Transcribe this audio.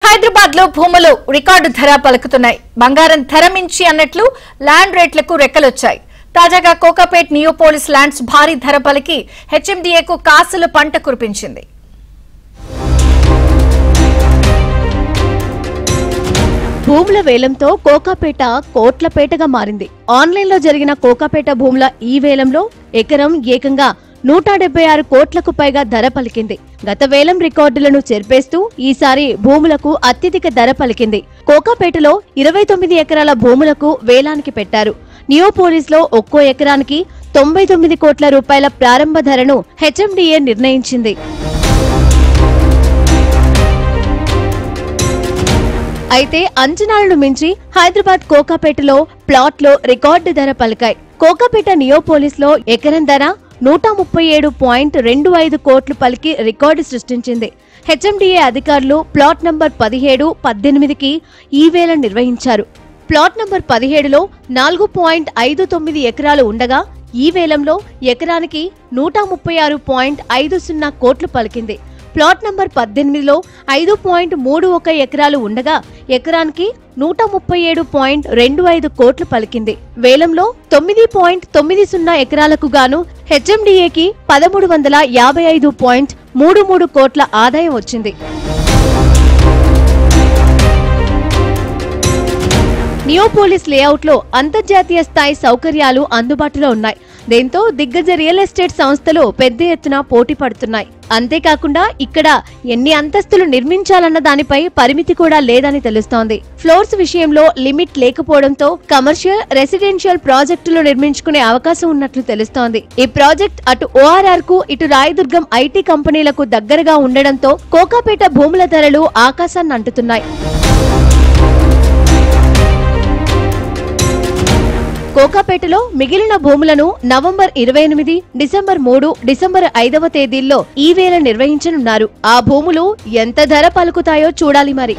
హైదరాబాద్ లో భూములు రికార్డు ధర పలుకుతున్నాయి. బంగారం ధర మించి అన్నట్లు ల్యాండ్ రేట్లకు రెక్కలొచ్చాయి. తాజాగా కోకాపేట్ నియోపోలిస్ ల్యాండ్స్ భారీ ధర పలికి హెచ్ఎండిఏకు కాసుల పంట కురిపించింది. భూముల వేలంతో కోకాపేట కోట్లపేటగా మారింది. ఆన్లైన్ లో జరిగిన కోకాపేట భూముల ఈ వేలంలో ఎకరం ఏకంగా 176 కోట్లకు పైగా ధర పలికింది. గత వేలం రికార్డులను చెరిపేస్తూ ఈసారి భూములకు అత్యధిక ధర పలికింది. కోకాపేటలో 29 ఎకరాల భూములకు వేలానికి పెట్టారు. నియోపోలిస్ లో ఒక్కో ఎకరానికి 99 కోట్ల రూపాయల ప్రారంభ ధరను హెచ్ఎండిఏ నిర్ణయించింది. అయితే అంచనాలను మించి హైదరాబాద్ కోకాపేటలో ప్లాట్లు రికార్డు ధర పలికాయి. కోకాపేట నియోపోలిస్ లో ఎకరం ధర 137.25 కోట్లు పలికి రికార్డు సృష్టించింది. హెచ్ఎండిఏ అధికారులు ప్లాట్ నంబర్ 17, 18కి ఈ వేలం నిర్వహించారు. ప్లాట్ నంబర్ 17లో 4.59 ఎకరాలు ఉండగా ఈ వేలంలో ఎకరానికి 136.50 కోట్లు పలికింది. ప్లాట్ నంబర్ 18లో 5.31 ఎకరాలు ఉండగా ఎకరానికి 137.25 కోట్లు పలికింది. వేలంలో 9.90 ఎకరాలకు గాను హెచ్ఎండిఏకి 1355.33 కోట్ల ఆదాయం వచ్చింది. నియోపోలిస్ లేఅవుట్ లో అంతర్జాతీయ స్థాయి సౌకర్యాలు అందుబాటులో ఉన్నాయి. దీంతో దిగ్గజ రియల్ ఎస్టేట్ సంస్థలు పెద్ద ఎత్తున పోటీ పడుతున్నాయి. అంతేకాకుండా ఇక్కడ ఎన్ని అంతస్తులు నిర్మించాలన్న దానిపై పరిమితి కూడా లేదని తెలుస్తోంది. ఫ్లోర్స్ విషయంలో లిమిట్ లేకపోవడంతో కమర్షియల్, రెసిడెన్షియల్ ప్రాజెక్టులు నిర్మించుకునే అవకాశం ఉన్నట్లు తెలుస్తోంది. ఈ ప్రాజెక్ట్ అటు ఓఆర్ఆర్ కు, ఇటు రాయదుర్గం ఐటీ కంపెనీలకు దగ్గరగా ఉండడంతో కోకాపేట భూముల ధరలు ఆకాశాన్ని అంటుతున్నాయి. కోకాపేటలో మిగిలిన భూములను నవంబర్ 28, డిసెంబర్ 3, డిసెంబర్ 5వ తేదీల్లో ఈ వేలం నిర్వహించనున్నారు. ఆ భూములు ఎంత ధర పలుకుతాయో చూడాలి మరి.